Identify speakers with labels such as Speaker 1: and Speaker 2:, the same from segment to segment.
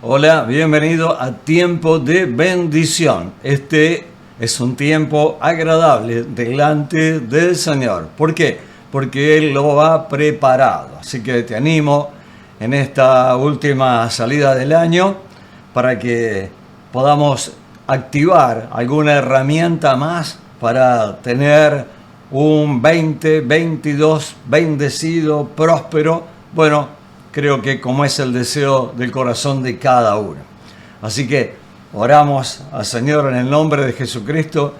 Speaker 1: Hola, bienvenido a Tiempo de Bendición. Este es un tiempo agradable delante del Señor. ¿Por qué? Porque Él lo ha preparado. Así que te animo en esta última salida del año para que podamos activar alguna herramienta más para tener un 2022 bendecido, próspero. Bueno, creo que como es el deseo del corazón de cada uno. Así que oramos al Señor en el nombre de Jesucristo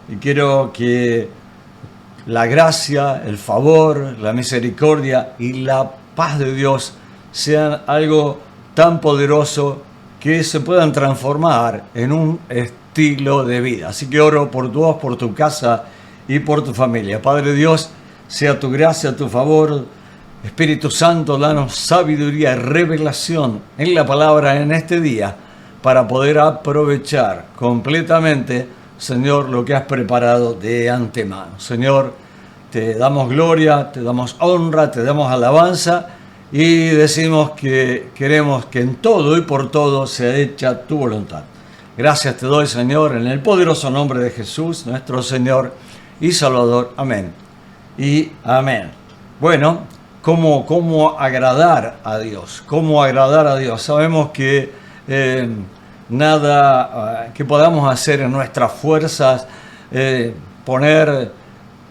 Speaker 1: y quiero que la gracia, el favor, la misericordia y la paz de Dios sean algo tan poderoso que se puedan transformar en un estilo de vida. Así que oro por tu voz, por tu casa y por tu familia. Padre Dios, sea tu gracia, tu favor. Espíritu Santo, danos sabiduría y revelación en la palabra en este día para poder aprovechar completamente, Señor, lo que has preparado de antemano. Señor, te damos gloria, te damos honra, te damos alabanza y decimos que queremos que en todo y por todo sea hecha tu voluntad. Gracias te doy, Señor, en el poderoso nombre de Jesús, nuestro Señor y Salvador. Amén y amén. Bueno, ¿Cómo agradar a Dios? ¿Cómo agradar a Dios? Sabemos que nada que podamos hacer en nuestras fuerzas, poner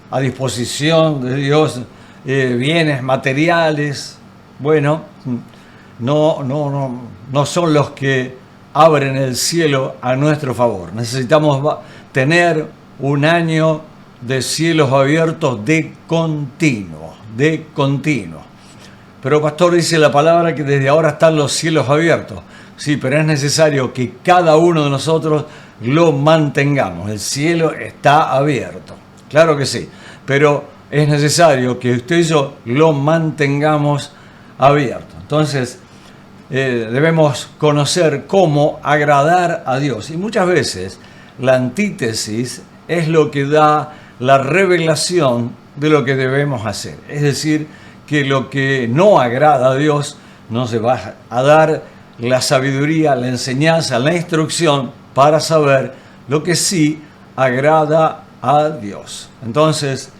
Speaker 1: a disposición de Dios bienes materiales, bueno, no son los que abren el cielo a nuestro favor. Necesitamos tener un año de cielos abiertos de continuo. Pero pastor, dice la palabra que desde ahora están los cielos abiertos. Sí, pero es necesario que cada uno de nosotros lo mantengamos. El cielo está abierto, claro que sí, pero es necesario que usted y yo lo mantengamos abierto. Entonces debemos conocer cómo agradar a Dios, y muchas veces la antítesis es lo que da la revelación de lo que debemos hacer. Es decir, que lo que no agrada a Dios no se va a dar la sabiduría, la enseñanza, la instrucción para saber lo que sí agrada a Dios. Entonces,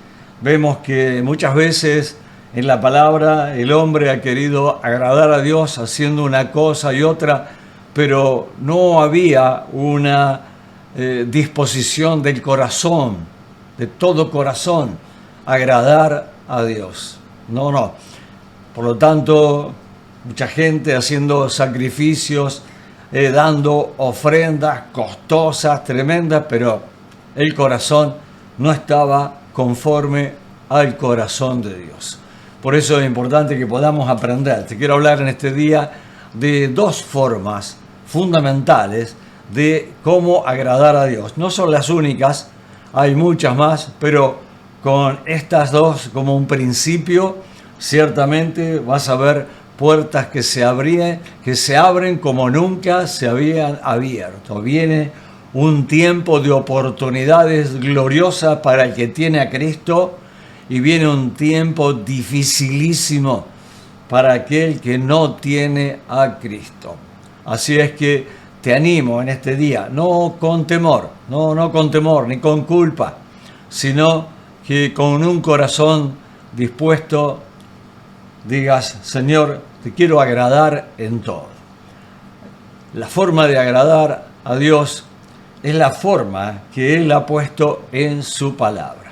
Speaker 1: vemos que muchas veces en la palabra el hombre ha querido agradar a Dios haciendo una cosa y otra, pero no había una disposición del corazón, de todo corazón, agradar a Dios. No. Por lo tanto, mucha gente haciendo sacrificios, dando ofrendas costosas, tremendas, pero el corazón no estaba conforme al corazón de Dios. Por eso es importante que podamos aprender. Te quiero hablar en este día de dos formas fundamentales de cómo agradar a Dios. No son las únicas, hay muchas más, pero con estas dos como un principio, ciertamente vas a ver puertas que se abren como nunca se habían abierto. Viene un tiempo de oportunidades gloriosas para el que tiene a Cristo y viene un tiempo dificilísimo para aquel que no tiene a Cristo. Así es que te animo en este día, no con temor, no con temor ni con culpa, sino que con un corazón dispuesto digas, Señor, te quiero agradar en todo. La forma de agradar a Dios es la forma que Él ha puesto en su palabra.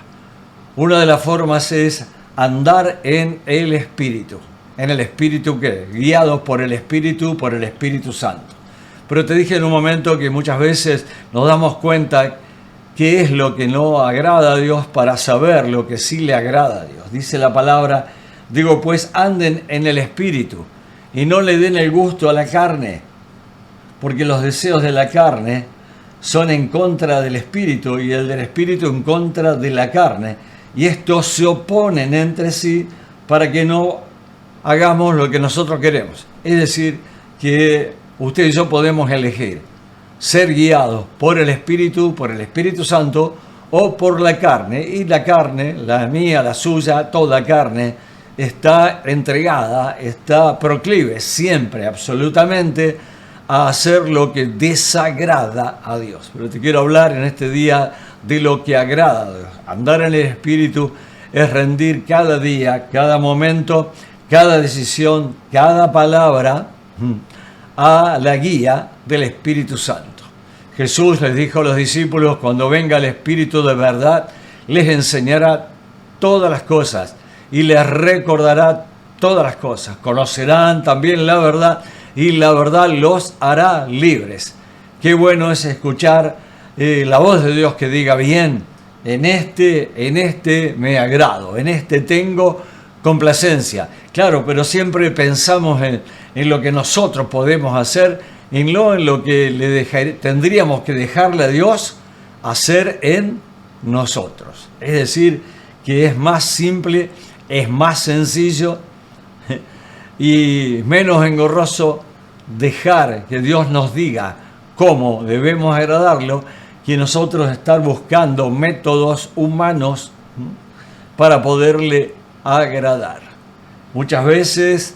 Speaker 1: Una de las formas es andar en el Espíritu. ¿En el Espíritu qué? Guiados por el Espíritu Santo. Pero te dije en un momento que muchas veces nos damos cuenta qué es lo que no agrada a Dios para saber lo que sí le agrada a Dios. Dice la palabra, digo pues anden en el Espíritu y no le den el gusto a la carne, porque los deseos de la carne son en contra del Espíritu y el del Espíritu en contra de la carne. Y estos se oponen entre sí para que no hagamos lo que nosotros queremos. Es decir, que usted y yo podemos elegir ser guiados por el Espíritu Santo o por la carne. Y la carne, la mía, la suya, toda carne, está entregada, está proclive siempre, absolutamente, a hacer lo que desagrada a Dios. Pero te quiero hablar en este día de lo que agrada a Dios. Andar en el Espíritu es rendir cada día, cada momento, cada decisión, cada palabra a la guía del Espíritu Santo. Jesús les dijo a los discípulos, cuando venga el Espíritu de verdad, les enseñará todas las cosas y les recordará todas las cosas. Conocerán también la verdad y la verdad los hará libres. Qué bueno es escuchar la voz de Dios que diga, bien, en este me agrado, en este tengo complacencia. Claro, pero siempre pensamos en lo que nosotros podemos hacer, en lo que tendríamos que dejarle a Dios hacer en nosotros. Es decir, que es más simple, es más sencillo y menos engorroso dejar que Dios nos diga cómo debemos agradarlo, que nosotros estar buscando métodos humanos para poderle agradar. Muchas veces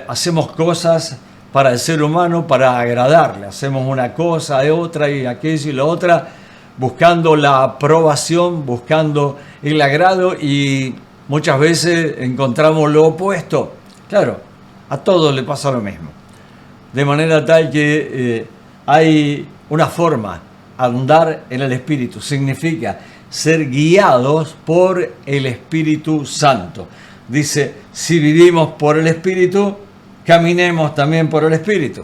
Speaker 1: hacemos cosas para el ser humano para agradarle. Hacemos una cosa, otra y aquello y la otra, buscando la aprobación, buscando el agrado, y muchas veces encontramos lo opuesto. Claro, a todos le pasa lo mismo. De manera tal que hay una forma, andar en el Espíritu, significa ser guiados por el Espíritu Santo. Dice, si vivimos por el Espíritu, caminemos también por el Espíritu.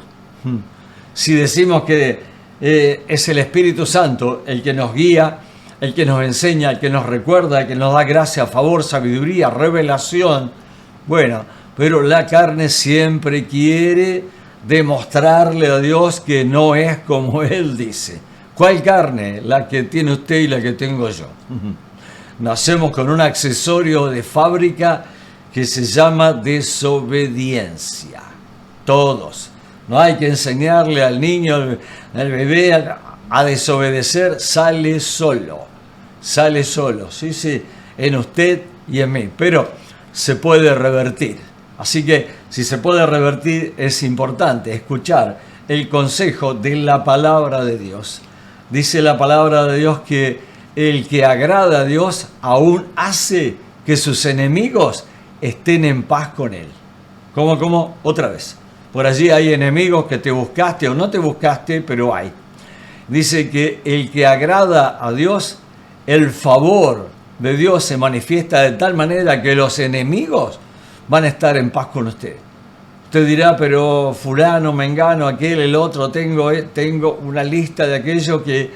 Speaker 1: Si decimos que es el Espíritu Santo el que nos guía, el que nos enseña, el que nos recuerda, el que nos da gracia, favor, sabiduría, revelación, bueno, pero la carne siempre quiere demostrarle a Dios que no es como Él dice. ¿Cuál carne? La que tiene usted y la que tengo yo. Nacemos con un accesorio de fábrica que se llama desobediencia. Todos. No hay que enseñarle al niño, al bebé, a desobedecer, sale solo. sale solo, sí, sí, en usted y en mí, pero se puede revertir. Así que si se puede revertir, es importante escuchar el consejo de la palabra de Dios. Dice la palabra de Dios que el que agrada a Dios aún hace que sus enemigos estén en paz con él. ¿Cómo? Otra vez. Por allí hay enemigos que te buscaste o no te buscaste, pero hay. Dice que el que agrada a Dios, el favor de Dios se manifiesta de tal manera que los enemigos van a estar en paz con usted. Usted dirá, pero fulano, mengano, aquel, el otro, tengo una lista de aquellos que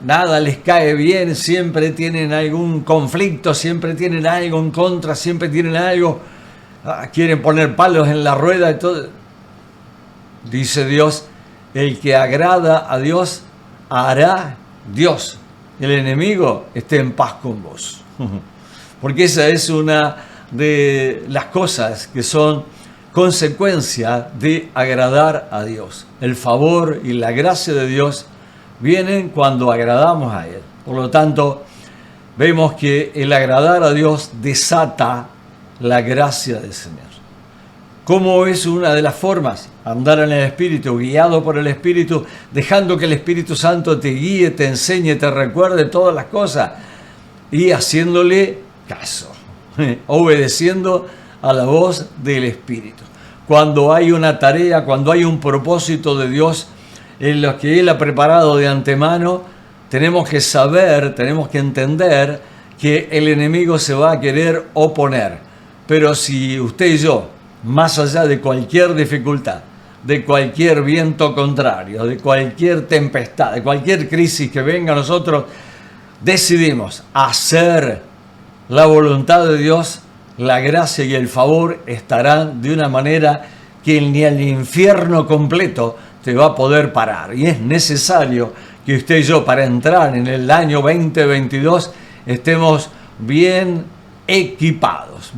Speaker 1: nada les cae bien, siempre tienen algún conflicto, siempre tienen algo en contra, siempre tienen algo, quieren poner palos en la rueda y todo. Dice Dios, el que agrada a Dios, hará Dios. El enemigo esté en paz con vos. Porque esa es una de las cosas que son consecuencia de agradar a Dios. El favor y la gracia de Dios vienen cuando agradamos a Él. Por lo tanto, vemos que el agradar a Dios desata la gracia del Señor. ¿Cómo es una de las formas? Andar en el Espíritu, guiado por el Espíritu, dejando que el Espíritu Santo te guíe, te enseñe, te recuerde todas las cosas y haciéndole caso, obedeciendo a la voz del Espíritu. Cuando hay una tarea, cuando hay un propósito de Dios en lo que Él ha preparado de antemano, tenemos que saber, tenemos que entender que el enemigo se va a querer oponer. Pero si usted y yo, más allá de cualquier dificultad, de cualquier viento contrario, de cualquier tempestad, de cualquier crisis que venga a nosotros, decidimos hacer la voluntad de Dios, la gracia y el favor estarán de una manera que ni el infierno completo te va a poder parar. Y es necesario que usted y yo, para entrar en el año 2022, estemos bien equipados,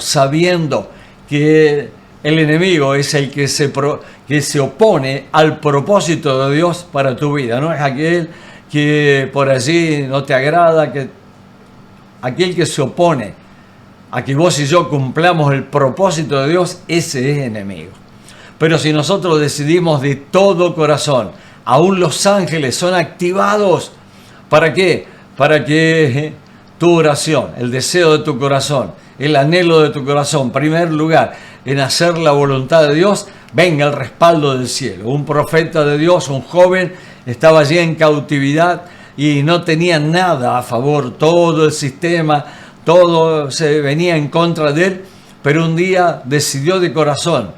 Speaker 1: sabiendo que el enemigo es el que se opone al propósito de Dios para tu vida. No es aquel que por allí no te agrada, aquel que se opone a que vos y yo cumplamos el propósito de Dios, ese es enemigo. Pero si nosotros decidimos de todo corazón, aún los ángeles son activados. ¿Para qué? Para que tu oración, el deseo de tu corazón, el anhelo de tu corazón, en primer lugar, en hacer la voluntad de Dios, venga el respaldo del cielo. Un profeta de Dios, un joven, estaba allí en cautividad y no tenía nada a favor, todo el sistema, todo se venía en contra de él, pero un día decidió de corazón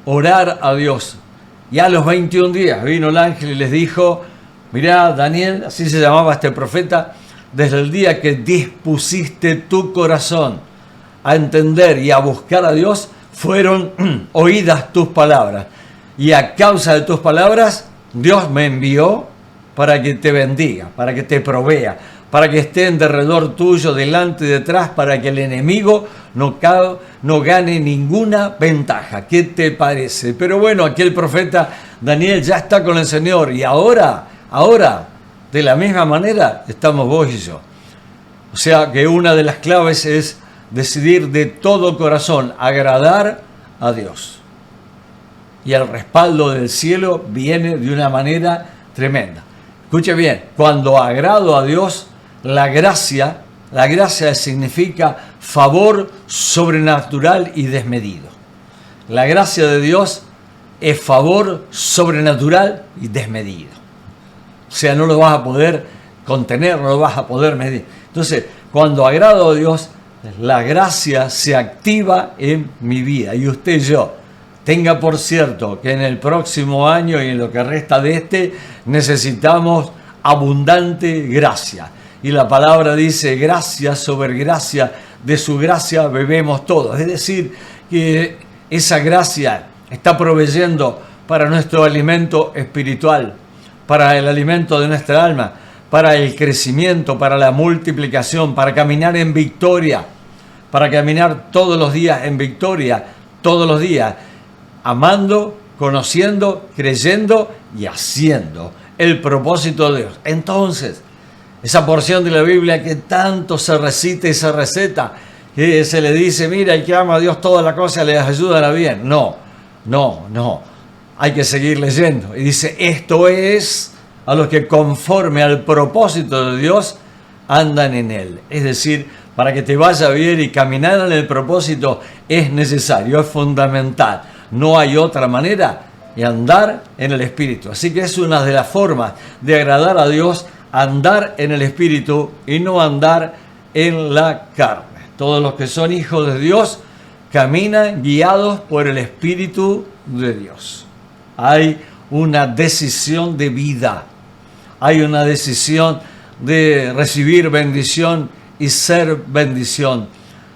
Speaker 1: orar a Dios. Y a los 21 días vino el ángel y les dijo, mirá, Daniel, así se llamaba este profeta, desde el día que dispusiste tu corazón a entender y a buscar a Dios, fueron oídas tus palabras. Y a causa de tus palabras, Dios me envió para que te bendiga, para que te provea, para que esté en derredor tuyo, delante y detrás, para que el enemigo no gane ninguna ventaja. ¿Qué te parece? Pero bueno, aquel profeta Daniel ya está con el Señor y ahora, de la misma manera, estamos vos y yo. O sea que una de las claves es decidir de todo corazón agradar a Dios. Y el respaldo del cielo viene de una manera tremenda. Escuche bien, cuando agrado a Dios, la gracia significa favor sobrenatural y desmedido. La gracia de Dios es favor sobrenatural y desmedido. O sea, no lo vas a poder contener, no lo vas a poder medir. Entonces, cuando agrado a Dios, la gracia se activa en mi vida. Y usted y yo, tenga por cierto que en el próximo año y en lo que resta de este, necesitamos abundante gracia. Y la palabra dice, gracia sobre gracia, de su gracia bebemos todos. Es decir, que esa gracia está proveyendo para nuestro alimento espiritual, para el alimento de nuestra alma, para el crecimiento, para la multiplicación, para caminar en victoria, para caminar todos los días en victoria, todos los días, amando, conociendo, creyendo y haciendo el propósito de Dios. Entonces, Esa porción de la Biblia que tanto se recita y se receta, que se le dice, mira, el que ama a Dios todas las cosas les ayudan a bien. No. Hay que seguir leyendo. Y dice, esto es a los que conforme al propósito de Dios andan en él. Es decir, para que te vaya bien y caminar en el propósito es necesario, es fundamental. No hay otra manera de andar en el Espíritu. Así que es una de las formas de agradar a Dios, andar en el Espíritu y no andar en la carne. Todos los que son hijos de Dios caminan guiados por el Espíritu de Dios. Hay una decisión de vida. Hay una decisión de recibir bendición y ser bendición.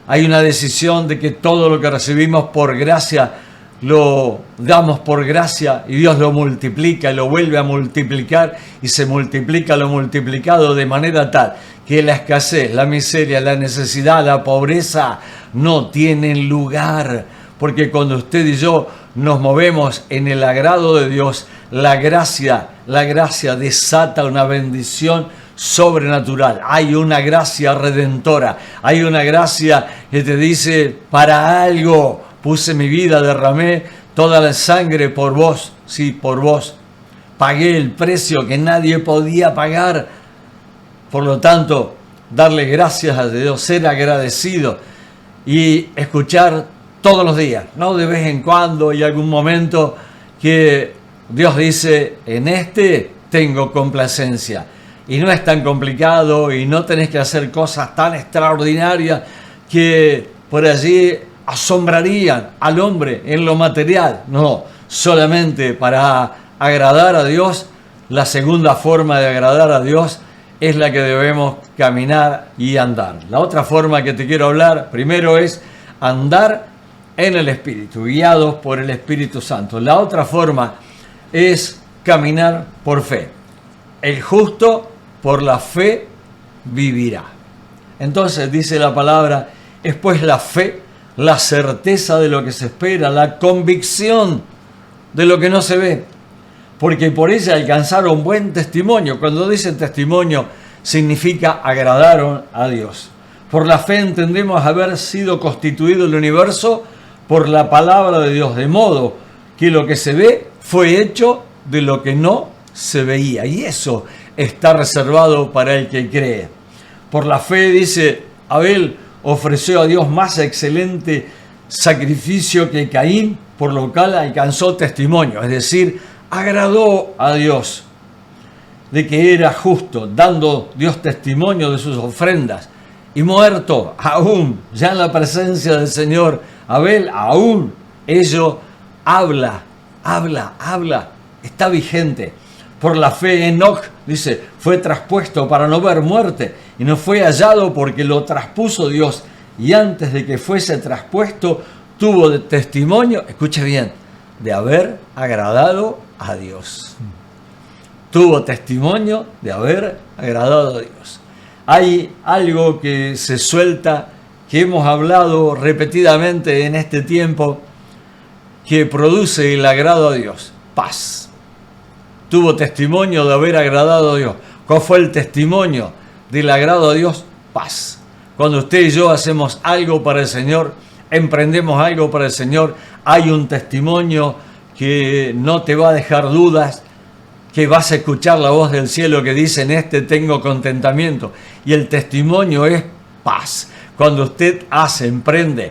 Speaker 1: Hay una decisión de que todo lo que recibimos por gracia lo damos por gracia y Dios lo multiplica y lo vuelve a multiplicar y se multiplica lo multiplicado de manera tal que la escasez, la miseria, la necesidad, la pobreza no tienen lugar, porque cuando usted y yo nos movemos en el agrado de Dios, la gracia desata una bendición sobrenatural. Hay una gracia redentora, hay una gracia que te dice, para algo puse mi vida, derramé toda la sangre por vos, sí, por vos. Pagué el precio que nadie podía pagar. Por lo tanto, darle gracias a Dios, ser agradecido y escuchar todos los días, no de vez en cuando y algún momento que Dios dice, en este tengo complacencia. Y no es tan complicado y no tenés que hacer cosas tan extraordinarias que por allí asombrarían al hombre en lo material. No, solamente para agradar a Dios, la segunda forma de agradar a Dios es la que debemos caminar y andar. La otra forma que te quiero hablar primero es andar en el Espíritu, guiados por el Espíritu Santo. La otra forma es caminar por fe. El justo por la fe vivirá. Entonces dice la palabra, es pues la fe, la certeza de lo que se espera, la convicción de lo que no se ve, porque por ella alcanzaron buen testimonio. Cuando dicen testimonio, significa agradaron a Dios. Por la fe entendemos haber sido constituido el universo por la palabra de Dios, de modo que lo que se ve fue hecho de lo que no se veía. Y eso está reservado para el que cree. Por la fe, dice, Abel ofreció a Dios más excelente sacrificio que Caín, por lo cual alcanzó testimonio, es decir, agradó a Dios de que era justo, dando Dios testimonio de sus ofrendas. Y muerto, aún, ya en la presencia del Señor, Abel, aún, ello habla, está vigente. Por la fe, Enoc, dice, fue traspuesto para no ver muerte, y no fue hallado porque lo traspuso Dios, y antes de que fuese traspuesto, tuvo testimonio, escuche bien, de haber agradado a Dios. Tuvo testimonio de haber agradado a Dios. Hay algo que se suelta, que hemos hablado repetidamente en este tiempo, que produce el agrado a Dios: paz. Tuvo testimonio de haber agradado a Dios. ¿Cuál fue el testimonio del agrado a Dios? Paz. Cuando usted y yo hacemos algo para el Señor, emprendemos algo para el Señor, hay un testimonio que no te va a dejar dudas, que vas a escuchar la voz del cielo que dice, en este tengo contentamiento. Y el testimonio es paz. Cuando usted emprende,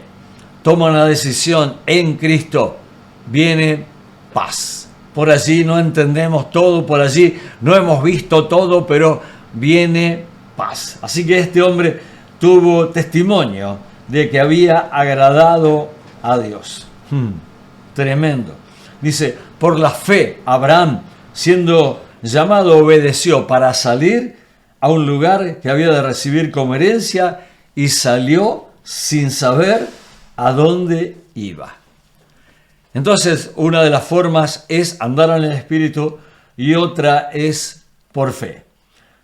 Speaker 1: toma una decisión en Cristo, viene paz. Por allí no entendemos todo, por allí no hemos visto todo, pero viene paz. Así que este hombre tuvo testimonio de que había agradado a Dios. Tremendo. Dice, por la fe, Abraham, siendo llamado, obedeció para salir a un lugar que había de recibir como herencia y salió sin saber a dónde iba. Entonces, una de las formas es andar en el Espíritu y otra es por fe.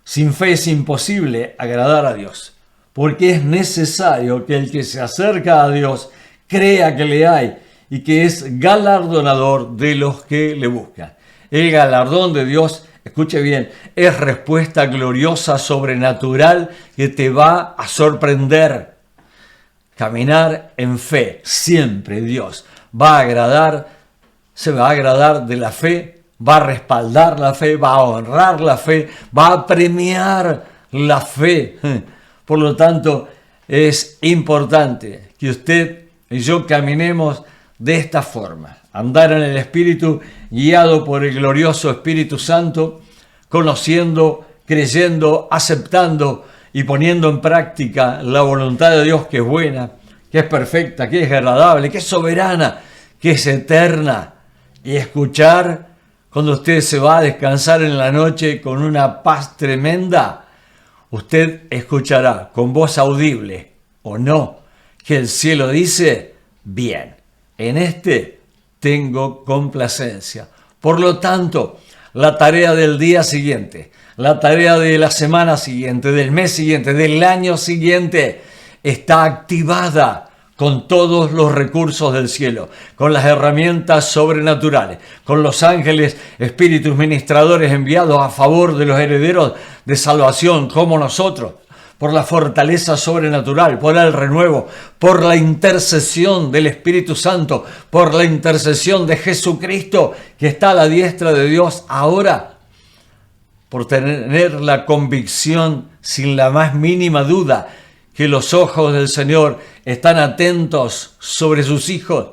Speaker 1: Sin fe es imposible agradar a Dios, porque es necesario que el que se acerca a Dios crea que le hay y que es galardonador de los que le buscan. El galardón de Dios escuche bien, es respuesta gloriosa, sobrenatural, que te va a sorprender. Caminar en fe, siempre Dios va a agradar, se va a agradar de la fe, va a respaldar la fe, va a honrar la fe, va a premiar la fe. Por lo tanto, es importante que usted y yo caminemos de esta forma. Andar en el Espíritu, guiado por el glorioso Espíritu Santo, conociendo, creyendo, aceptando y poniendo en práctica la voluntad de Dios, que es buena, que es perfecta, que es agradable, que es soberana, que es eterna. Y escuchar, cuando usted se va a descansar en la noche con una paz tremenda, usted escuchará con voz audible o no, que el cielo dice: bien, en este tengo complacencia. Por lo tanto, la tarea del día siguiente, la tarea de la semana siguiente, del mes siguiente, del año siguiente, está activada con todos los recursos del cielo, con las herramientas sobrenaturales, con los ángeles, espíritus ministradores enviados a favor de los herederos de salvación como nosotros, por la fortaleza sobrenatural, por el renuevo, por la intercesión del Espíritu Santo, por la intercesión de Jesucristo, que está a la diestra de Dios ahora, por tener la convicción sin la más mínima duda que los ojos del Señor están atentos sobre sus hijos,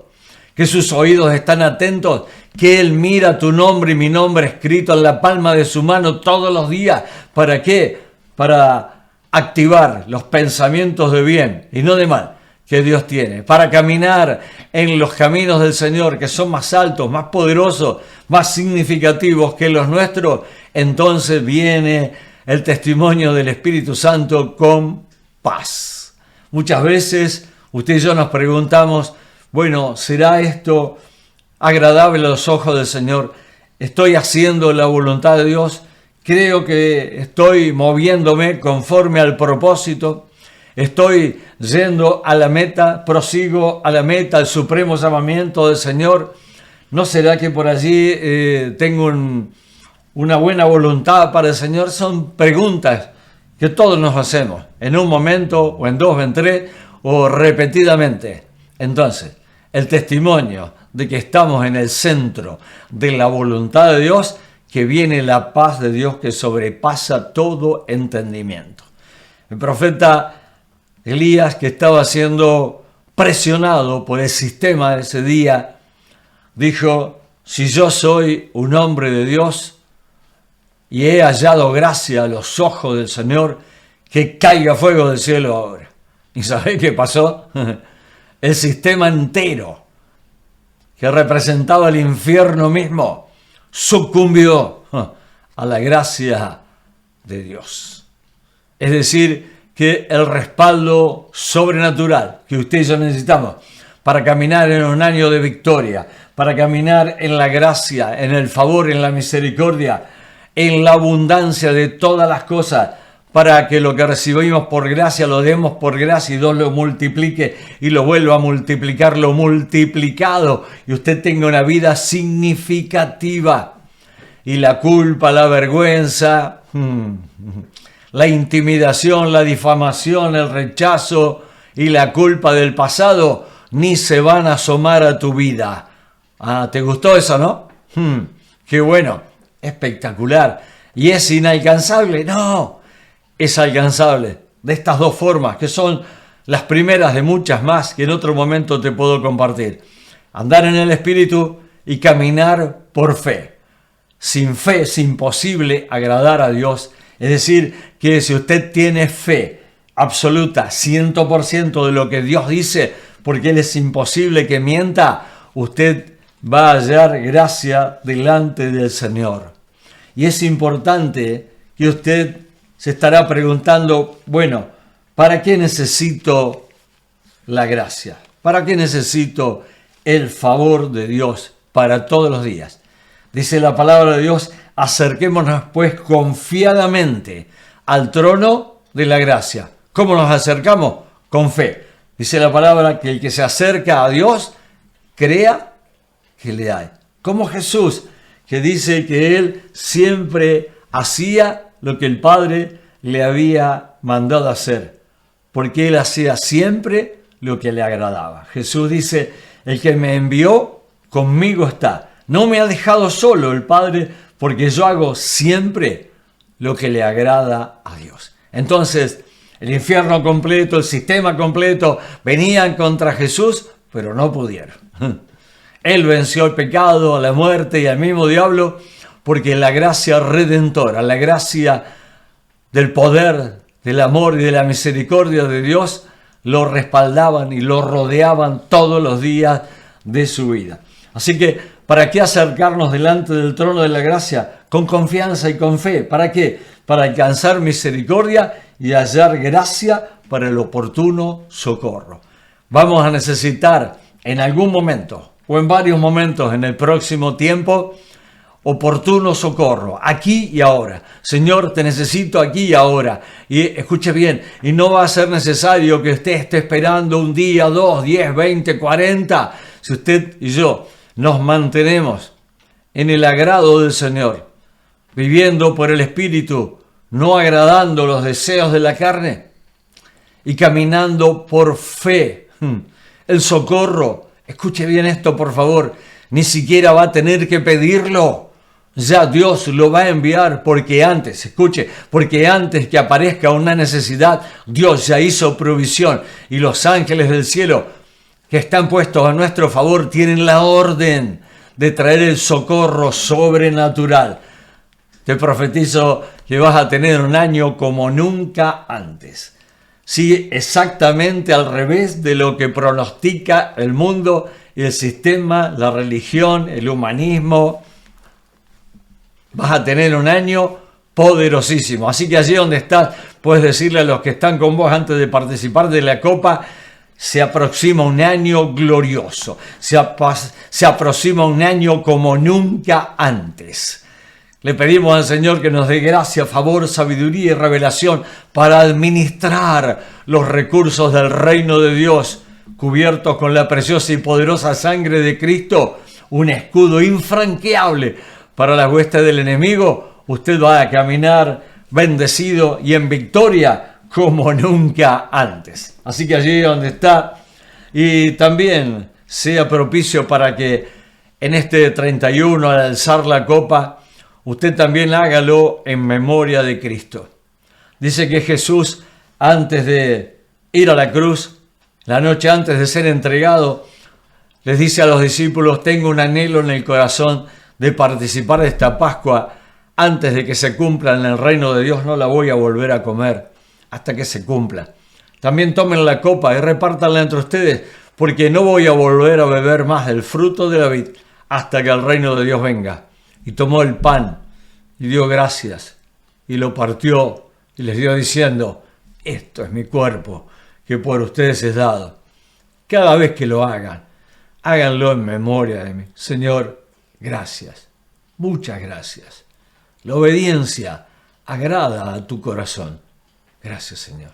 Speaker 1: que sus oídos están atentos, que Él mira tu nombre y mi nombre escrito en la palma de su mano todos los días. ¿Para qué? Para activar los pensamientos de bien y no de mal que Dios tiene, para caminar en los caminos del Señor, que son más altos, más poderosos, más significativos que los nuestros. Entonces viene el testimonio del Espíritu Santo con paz. Muchas veces usted y yo nos preguntamos, bueno, ¿será esto agradable a los ojos del Señor? ¿Estoy haciendo la voluntad de Dios? ¿Creo que estoy moviéndome conforme al propósito? ¿Estoy yendo a la meta? ¿Prosigo a la meta, al supremo llamamiento del Señor? ¿No será que por allí tengo una buena voluntad para el Señor? Son preguntas que todos nos hacemos, en un momento, o en dos, o en tres, o repetidamente. Entonces, el testimonio de que estamos en el centro de la voluntad de Dios, que viene la paz de Dios que sobrepasa todo entendimiento. El profeta Elías, que estaba siendo presionado por el sistema de ese día, dijo: si yo soy un hombre de Dios y he hallado gracia a los ojos del Señor, que caiga fuego del cielo ahora. ¿Y sabéis qué pasó? El sistema entero, que representaba el infierno mismo, sucumbió a la gracia de Dios. Es decir, que el respaldo sobrenatural que usted y yo necesitamos para caminar en un año de victoria, para caminar en la gracia, en el favor, en la misericordia, en la abundancia de todas las cosas, para que lo que recibimos por gracia lo demos por gracia y Dios lo multiplique y lo vuelva a multiplicar lo multiplicado, y usted tenga una vida significativa. Y la culpa, la vergüenza, la intimidación, la difamación, el rechazo y la culpa del pasado ni se van a asomar a tu vida. Ah, ¿te gustó eso, no? Qué bueno, espectacular. ¿Y es inalcanzable? No, es alcanzable de estas dos formas, que son las primeras de muchas más que en otro momento te puedo compartir. Andar en el Espíritu y caminar por fe. Sin fe es imposible agradar a Dios. Es decir, que si usted tiene fe absoluta, 100% de lo que Dios dice, porque Él es imposible que mienta, usted va a hallar gracia delante del Señor. Y es importante que usted se estará preguntando, bueno, ¿para qué necesito la gracia? ¿Para qué necesito el favor de Dios para todos los días? Dice la palabra de Dios: acerquémonos pues confiadamente al trono de la gracia. ¿Cómo nos acercamos? Con fe. Dice la palabra que el que se acerca a Dios, crea que le hay. Como Jesús, que dice que él siempre hacía lo que el Padre le había mandado hacer, porque él hacía siempre lo que le agradaba. Jesús dice, el que me envió conmigo está. No me ha dejado solo el Padre, porque yo hago siempre lo que le agrada a Dios. Entonces, el infierno completo, el sistema completo, venían contra Jesús, pero no pudieron. Él venció el pecado, la muerte y al mismo diablo, porque la gracia redentora, la gracia del poder, del amor y de la misericordia de Dios, lo respaldaban y lo rodeaban todos los días de su vida. Así que, ¿para qué acercarnos delante del trono de la gracia? Con confianza y con fe. ¿Para qué? Para alcanzar misericordia y hallar gracia para el oportuno socorro. Vamos a necesitar en algún momento o en varios momentos en el próximo tiempo oportuno socorro, aquí y ahora. Señor, te necesito aquí y ahora. Y escuche bien, y no va a ser necesario que usted esté esperando un día, 2, 10, 20, 40. Si usted y yo nos mantenemos en el agrado del Señor, viviendo por el Espíritu, no agradando los deseos de la carne y caminando por fe, el socorro, escuche bien esto por favor, ni siquiera va a tener que pedirlo. Ya Dios lo va a enviar porque antes que aparezca una necesidad, Dios ya hizo provisión y los ángeles del cielo que están puestos a nuestro favor tienen la orden de traer el socorro sobrenatural. Te profetizo que vas a tener un año como nunca antes. Sí, exactamente al revés de lo que pronostica el mundo y el sistema, la religión, el humanismo. Vas a tener un año poderosísimo. Así que allí donde estás, puedes decirle a los que están con vos antes de participar de la copa, se aproxima un año glorioso. Se aproxima un año como nunca antes. Le pedimos al Señor que nos dé gracia, favor, sabiduría y revelación para administrar los recursos del reino de Dios, cubiertos con la preciosa y poderosa sangre de Cristo, un escudo infranqueable para las huestes del enemigo. Usted va a caminar bendecido y en victoria como nunca antes. Así que allí donde está, y también sea propicio para que en este 31, al alzar la copa, usted también hágalo en memoria de Cristo. Dice que Jesús, antes de ir a la cruz, la noche antes de ser entregado, les dice a los discípulos, tengo un anhelo en el corazón de participar de esta Pascua antes de que se cumpla en el reino de Dios, no la voy a volver a comer hasta que se cumpla. También tomen la copa y repártanla entre ustedes, porque no voy a volver a beber más del fruto de la vid hasta que el reino de Dios venga. Y tomó el pan y dio gracias y lo partió y les dio diciendo, esto es mi cuerpo que por ustedes es dado. Cada vez que lo hagan, háganlo en memoria de mí. Señor, gracias, muchas gracias. La obediencia agrada a tu corazón. Gracias, Señor,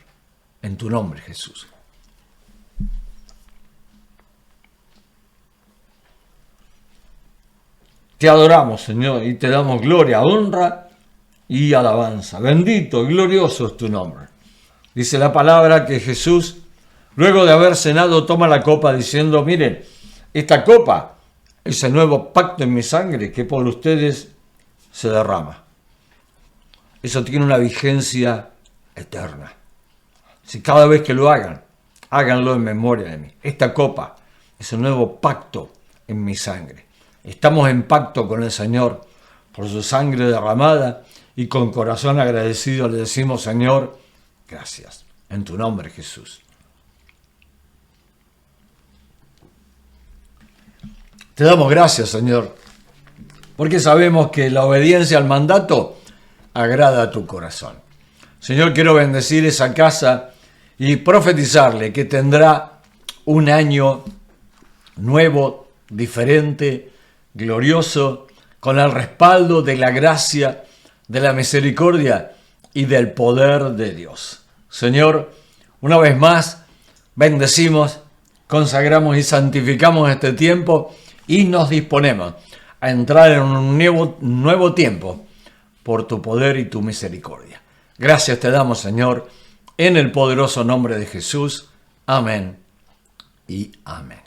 Speaker 1: en tu nombre, Jesús. Te adoramos, Señor, y te damos gloria, honra y alabanza. Bendito y glorioso es tu nombre. Dice la palabra que Jesús, luego de haber cenado, toma la copa diciendo, miren, esta copa es el nuevo pacto en mi sangre que por ustedes se derrama. Eso tiene una vigencia eterna. Si cada vez que lo hagan, háganlo en memoria de mí. Esta copa es el nuevo pacto en mi sangre. Estamos en pacto con el Señor por su sangre derramada y con corazón agradecido le decimos, Señor, gracias. En tu nombre, Jesús. Te damos gracias, Señor, porque sabemos que la obediencia al mandato agrada a tu corazón. Señor, quiero bendecir esa casa y profetizarle que tendrá un año nuevo, diferente, glorioso, con el respaldo de la gracia, de la misericordia y del poder de Dios. Señor, una vez más, bendecimos, consagramos y santificamos este tiempo y nos disponemos a entrar en un nuevo tiempo por tu poder y tu misericordia. Gracias te damos, Señor, en el poderoso nombre de Jesús. Amén y amén.